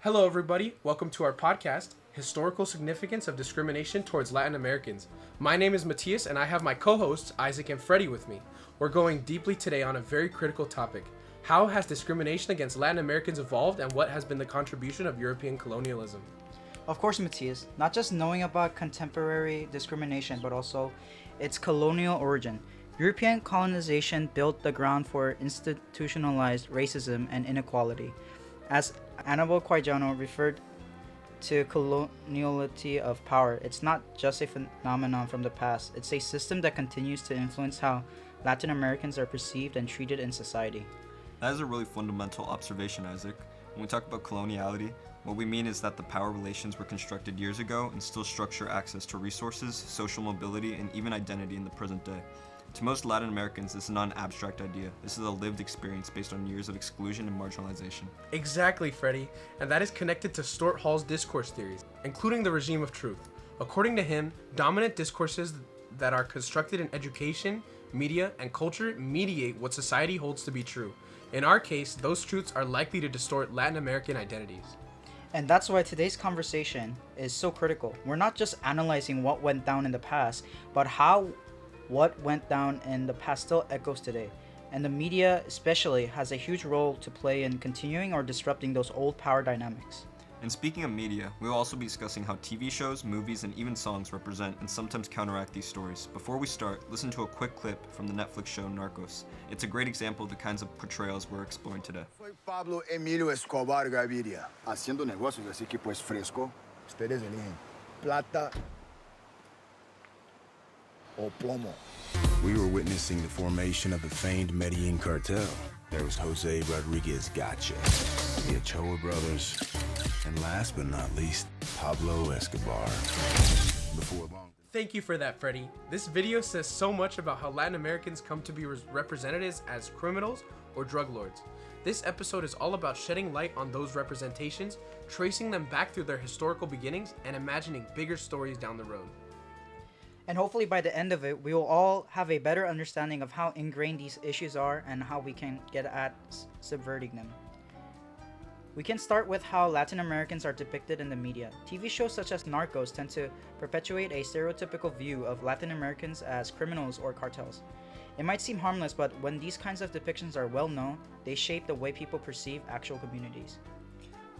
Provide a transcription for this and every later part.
Hello, everybody. Welcome to our podcast, Historical Significance of Discrimination Towards Latin Americans. My name is Matthias, and I have my co-hosts, Isaac and Freddie, with me. We're going deeply today on a very critical topic. How has discrimination against Latin Americans evolved, and what has been the contribution of European colonialism? Of course, Matthias, not just knowing about contemporary discrimination, but also its colonial origin. European colonization built the ground for institutionalized racism and inequality. As Anibal Quijano referred to coloniality of power, it's not just a phenomenon from the past, it's a system that continues to influence how Latin Americans are perceived and treated in society. That is a really fundamental observation, Isaac. When we talk about coloniality, what we mean is that the power relations were constructed years ago and still structure access to resources, social mobility, and even identity in the present day. To most Latin Americans, this is not an abstract idea. This is a lived experience based on years of exclusion and marginalization. Exactly, Freddie, and that is connected to Stuart Hall's discourse theories, including the regime of truth. According to him, dominant discourses that are constructed in education, media, and culture mediate what society holds to be true. In our case, those truths are likely to distort Latin American identities. And that's why today's conversation is so critical. We're not just analyzing what went down in the past, but how what went down in the past still echoes today. And the media especially has a huge role to play in continuing or disrupting those old power dynamics. And speaking of media, we will also be discussing how TV shows, movies, and even songs represent and sometimes counteract these stories. Before we start, listen to a quick clip from the Netflix show Narcos. It's a great example of the kinds of portrayals we're exploring today. Soy Pablo Emilio Escobar Gaviria. Haciendo negocios, así que pues fresco. Ustedes eligen plata o plomo. We were witnessing the formation of the famed Medellin cartel. There was Jose Rodriguez Gotcha, the Ochoa brothers, and last but not least, Pablo Escobar. Before long. Thank you for that, Freddie. This video says so much about how Latin Americans come to be represented as criminals or drug lords. This episode is all about shedding light on those representations, tracing them back through their historical beginnings, and imagining bigger stories down the road. And hopefully by the end of it, we will all have a better understanding of how ingrained these issues are and how we can get at subverting them. We can start with how Latin Americans are depicted in the media. TV shows such as Narcos tend to perpetuate a stereotypical view of Latin Americans as criminals or cartels. It might seem harmless, but when these kinds of depictions are well known, they shape the way people perceive actual communities.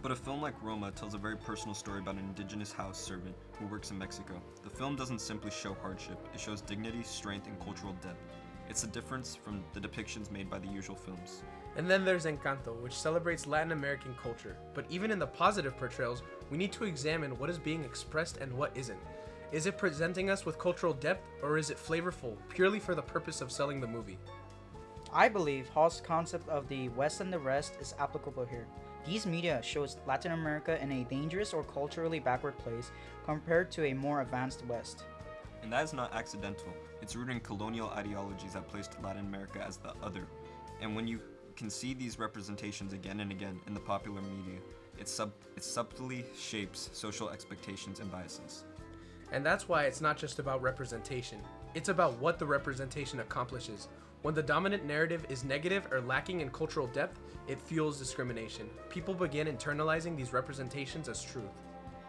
But a film like Roma tells a very personal story about an indigenous house servant who works in Mexico. The film doesn't simply show hardship, it shows dignity, strength, and cultural depth. It's the difference from the depictions made by the usual films. And then there's Encanto, which celebrates Latin American culture. But even in the positive portrayals, we need to examine what is being expressed and what isn't. Is it presenting us with cultural depth, or is it flavorful, purely for the purpose of selling the movie? I believe Hall's concept of the West and the rest is applicable here. These media shows Latin America in a dangerous or culturally backward place compared to a more advanced West. And that is not accidental. It's rooted in colonial ideologies that placed Latin America as the other. And when you can see these representations again and again in the popular media, it subtly shapes social expectations and biases. And that's why it's not just about representation. It's about what the representation accomplishes. When the dominant narrative is negative or lacking in cultural depth, it fuels discrimination. People begin internalizing these representations as truth.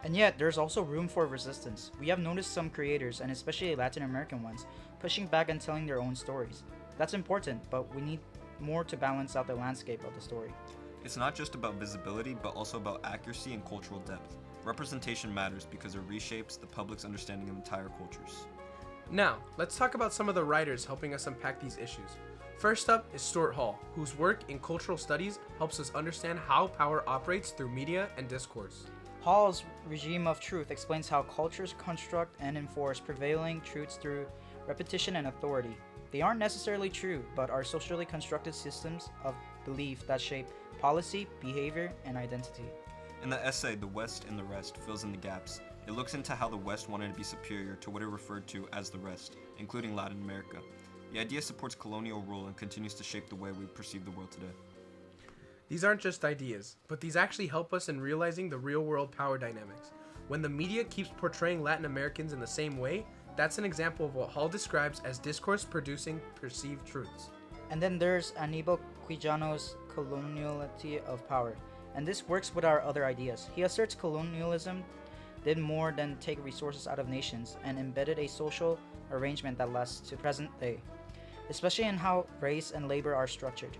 And yet, there's also room for resistance. We have noticed some creators, and especially Latin American ones, pushing back and telling their own stories. That's important, but we need more to balance out the landscape of the story. It's not just about visibility, but also about accuracy and cultural depth. Representation matters because it reshapes the public's understanding of entire cultures. Now, let's talk about some of the writers helping us unpack these issues. First up is Stuart Hall, whose work in cultural studies helps us understand how power operates through media and discourse. Hall's regime of truth explains how cultures construct and enforce prevailing truths through repetition and authority. They aren't necessarily true, but are socially constructed systems of belief that shape policy, behavior, and identity. In the essay, The West and the Rest fills in the gaps. It looks into how the West wanted to be superior to what it referred to as the rest, including Latin America. The idea supports colonial rule and continues to shape the way we perceive the world today. These aren't just ideas, but these actually help us in realizing the real-world power dynamics. When the media keeps portraying Latin Americans in the same way, that's an example of what Hall describes as discourse producing perceived truths. And then there's Anibal Quijano's coloniality of power. and this works with our other ideas. He asserts colonialism did more than take resources out of nations and embedded a social arrangement that lasts to present day, especially in how race and labor are structured.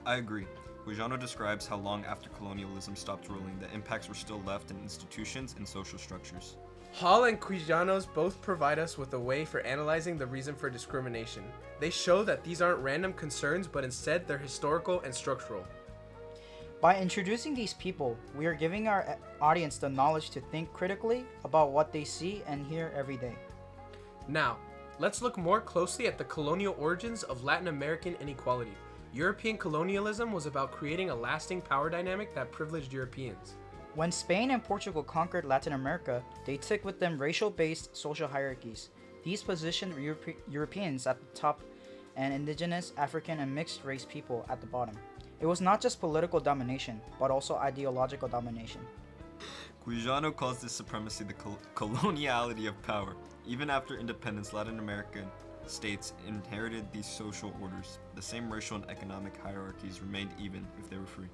I agree. Quijano describes how long after colonialism stopped ruling, the impacts were still left in institutions and social structures. Hall and Quijanos both provide us with a way for analyzing the reason for discrimination. They show that these aren't random concerns, but instead they're historical and structural. By introducing these people, we are giving our audience the knowledge to think critically about what they see and hear every day. Now, let's look more closely at the colonial origins of Latin American inequality. European colonialism was about creating a lasting power dynamic that privileged Europeans. When Spain and Portugal conquered Latin America, they took with them racial-based social hierarchies. These positioned Europeans at the top and indigenous, African, and mixed-race people at the bottom. It was not just political domination, but also ideological domination. Quijano calls this supremacy the coloniality of power. Even after independence, Latin American states inherited these social orders. The same racial and economic hierarchies remained even if they were free.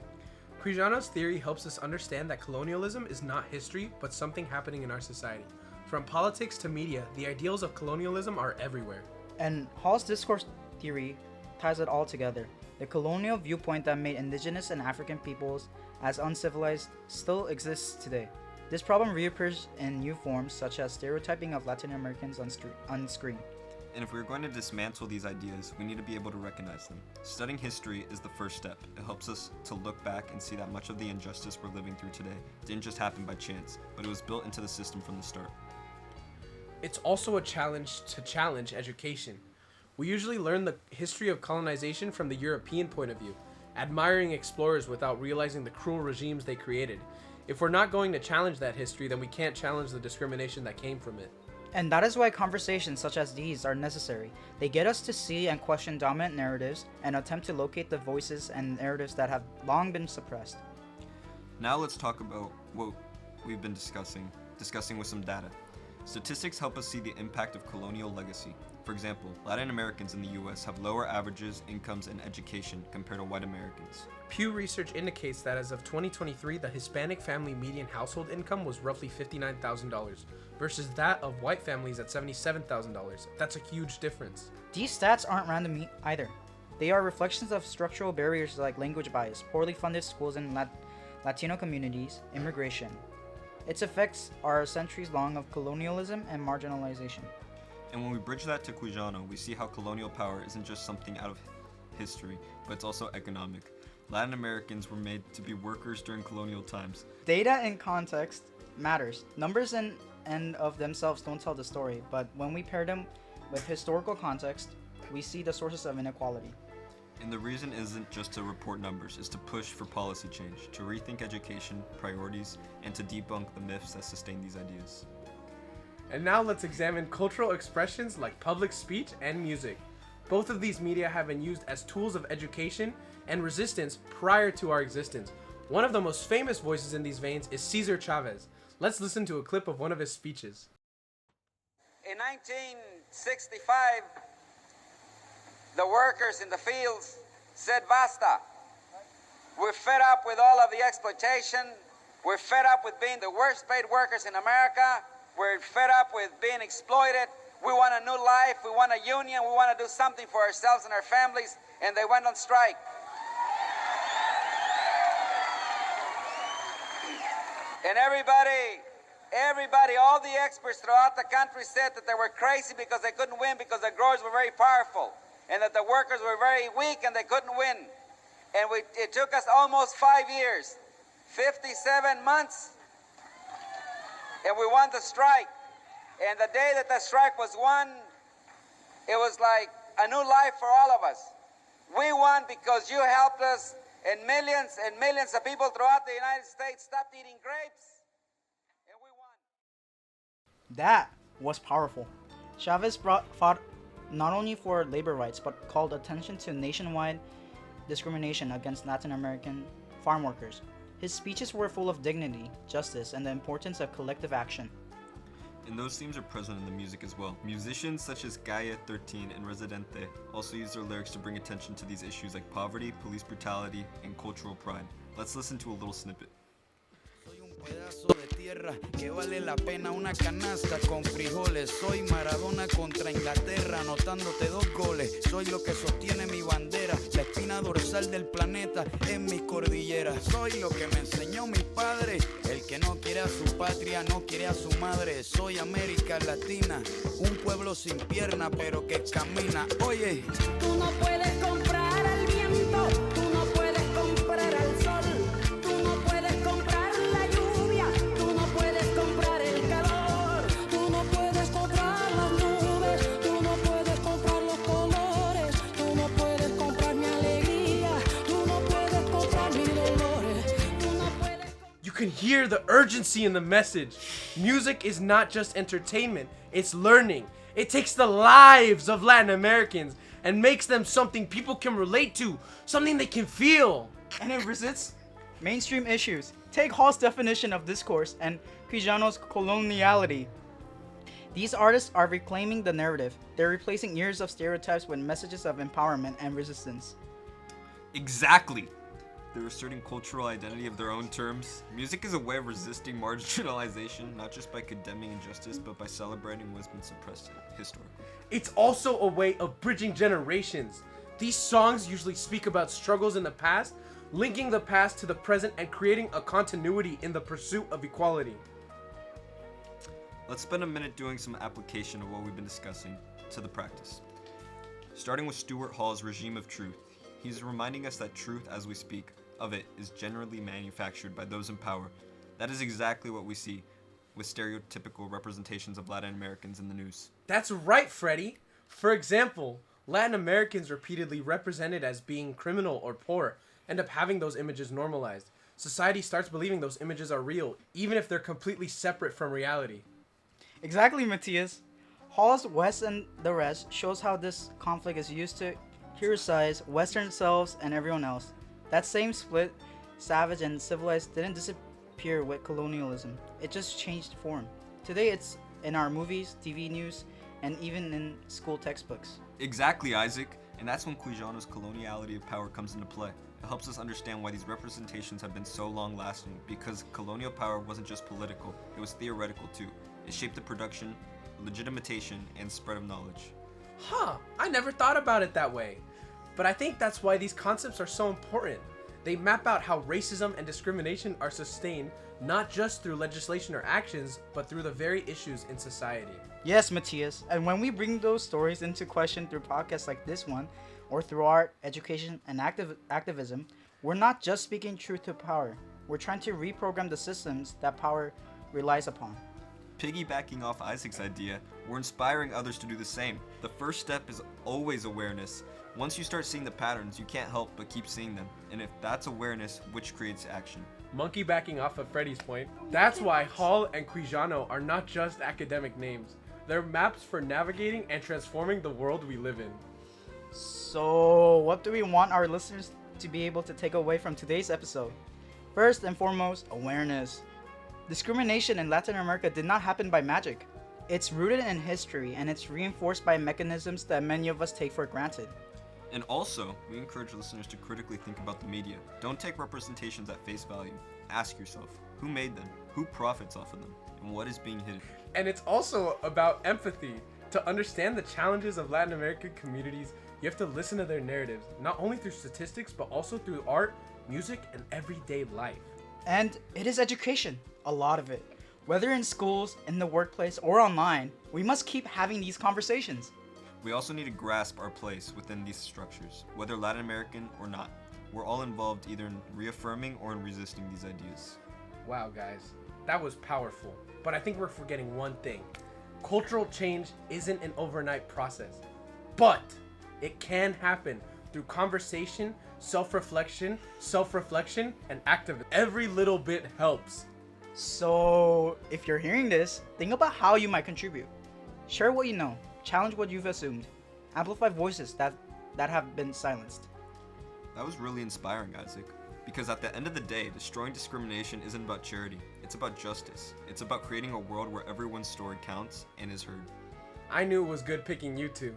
Quijano's theory helps us understand that colonialism is not history, but something happening in our society. From politics to media, the ideals of colonialism are everywhere. And Hall's discourse theory ties it all together. The colonial viewpoint that made indigenous and African peoples as uncivilized still exists today. This problem reappears in new forms such as stereotyping of Latin Americans on screen. And if we're going to dismantle these ideas, we need to be able to recognize them. Studying history is the first step. It helps us to look back and see that much of the injustice we're living through today didn't just happen by chance, but it was built into the system from the start. It's also a challenge to challenge education. We usually learn the history of colonization from the European point of view, admiring explorers without realizing the cruel regimes they created. If we're not going to challenge that history, then we can't challenge the discrimination that came from it. And that is why conversations such as these are necessary. They get us to see and question dominant narratives and attempt to locate the voices and narratives that have long been suppressed. Now let's talk about what we've been discussing with some data. Statistics help us see the impact of colonial legacy. For example, Latin Americans in the US have lower averages, incomes, and education compared to white Americans. Pew Research indicates that as of 2023, the Hispanic family median household income was roughly $59,000 versus that of white families at $77,000. That's a huge difference. These stats aren't random either. They are reflections of structural barriers like language bias, poorly funded schools in Latino communities, immigration. Its effects are centuries long of colonialism and marginalization. And when we bridge that to Quijano, we see how colonial power isn't just something out of history, but it's also economic. Latin Americans were made to be workers during colonial times. Data and context matters. Numbers and of themselves don't tell the story, but when we pair them with historical context, we see the sources of inequality. And the reason isn't just to report numbers, it's to push for policy change, to rethink education, priorities, and to debunk the myths that sustain these ideas. And now let's examine cultural expressions like public speech and music. Both of these media have been used as tools of education and resistance prior to our existence. One of the most famous voices in these veins is Cesar Chavez. Let's listen to a clip of one of his speeches. In 1965, the workers in the fields said, "Basta. We're fed up with all of the exploitation. We're fed up with being the worst paid workers in America. We're fed up with being exploited. We want a new life. We want a union. We want to do something for ourselves and our families." And they went on strike. And everybody, all the experts throughout the country said that they were crazy because they couldn't win because the growers were very powerful and that the workers were very weak and they couldn't win. And it took us almost 5 years, 57 months, and we won the strike. And the day that the strike was won, it was like a new life for all of us. We won because you helped us, and millions of people throughout the United States stopped eating grapes, and we won. That was powerful. Chavez fought not only for labor rights, but called attention to nationwide discrimination against Latin American farm workers. His speeches were full of dignity, justice, and the importance of collective action. And those themes are present in the music as well. Musicians such as Calle 13 and Residente also use their lyrics to bring attention to these issues like poverty, police brutality, and cultural pride. Let's listen to a little snippet. Pedazo de tierra que vale la pena una canasta con frijoles. Soy Maradona contra Inglaterra, anotándote 2 goles. Soy lo que sostiene mi bandera, la espina dorsal del planeta en mis cordilleras. Soy lo que me enseñó mi padre, el que no quiere a su patria, no quiere a su madre. Soy América Latina, un pueblo sin pierna pero que camina. Oye, tú no puedes comprar al viento, tú no puedes comprar al sol. You can hear the urgency in the message. Music is not just entertainment, it's learning. It takes the lives of Latin Americans and makes them something people can relate to, something they can feel. And it resists mainstream issues. Take Hall's definition of discourse and Quijano's coloniality. These artists are reclaiming the narrative. They're replacing years of stereotypes with messages of empowerment and resistance. Exactly! They're asserting cultural identity of their own terms. Music is a way of resisting marginalization, not just by condemning injustice, but by celebrating what's been suppressed historically. It's also a way of bridging generations. These songs usually speak about struggles in the past, linking the past to the present and creating a continuity in the pursuit of equality. Let's spend a minute doing some application of what we've been discussing to the practice. Starting with Stuart Hall's regime of truth, he's reminding us that truth as we speak of it is generally manufactured by those in power. That is exactly what we see with stereotypical representations of Latin Americans in the news. That's right, Freddie. For example, Latin Americans repeatedly represented as being criminal or poor end up having those images normalized. Society starts believing those images are real, even if they're completely separate from reality. Exactly, Matthias. Hall's West and the Rest shows how this conflict is used to criticize Western selves and everyone else. That same split, savage and civilized, didn't disappear with colonialism. It just changed form. Today it's in our movies, TV news, and even in school textbooks. Exactly, Isaac. And that's when Quijano's coloniality of power comes into play. It helps us understand why these representations have been so long-lasting, because colonial power wasn't just political, it was theoretical too. It shaped the production, legitimation, and spread of knowledge. Huh, I never thought about it that way. But I think that's why these concepts are so important. They map out how racism and discrimination are sustained, not just through legislation or actions, but through the very issues in society. Yes, Matthias. And when we bring those stories into question through podcasts like this one, or through art, education, and activism, we're not just speaking truth to power. We're trying to reprogram the systems that power relies upon. Piggybacking off Isaac's idea, we're inspiring others to do the same. The first step is always awareness. Once you start seeing the patterns, you can't help but keep seeing them. And if that's awareness, which creates action. Monkey backing off of Freddie's point, that's why Hall and Quijano are not just academic names. They're maps for navigating and transforming the world we live in. So, what do we want our listeners to be able to take away from today's episode? First and foremost, awareness. Discrimination in Latin America did not happen by magic. It's rooted in history, and it's reinforced by mechanisms that many of us take for granted. And also, we encourage listeners to critically think about the media. Don't take representations at face value. Ask yourself, who made them? Who profits off of them? And what is being hidden? And it's also about empathy. To understand the challenges of Latin American communities, you have to listen to their narratives, not only through statistics, but also through art, music, and everyday life. And it is education, a lot of it. Whether in schools, in the workplace, or online, we must keep having these conversations. We also need to grasp our place within these structures, whether Latin American or not. We're all involved either in reaffirming or in resisting these ideas. Wow, guys, that was powerful. But I think we're forgetting one thing. Cultural change isn't an overnight process, but it can happen through conversation, self-reflection, and activism. Every little bit helps. So, if you're hearing this, think about how you might contribute. Share what you know. Challenge what you've assumed. Amplify voices that have been silenced. That was really inspiring, Isaac. Because at the end of the day, destroying discrimination isn't about charity, it's about justice. It's about creating a world where everyone's story counts and is heard. I knew it was good picking you two.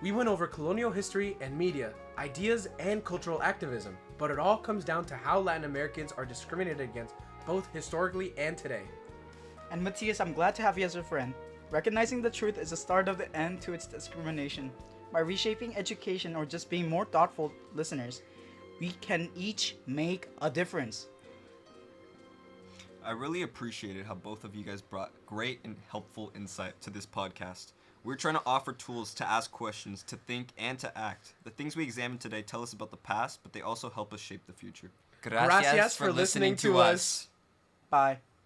We went over colonial history and media, ideas and cultural activism, but it all comes down to how Latin Americans are discriminated against both historically and today. And Matthias, I'm glad to have you as a friend. Recognizing the truth is the start of the end to its discrimination. By reshaping education or just being more thoughtful listeners, we can each make a difference. I really appreciated how both of you guys brought great and helpful insight to this podcast. We're trying to offer tools to ask questions, to think, and to act. The things we examined today tell us about the past, but they also help us shape the future. Gracias for listening to us. Bye.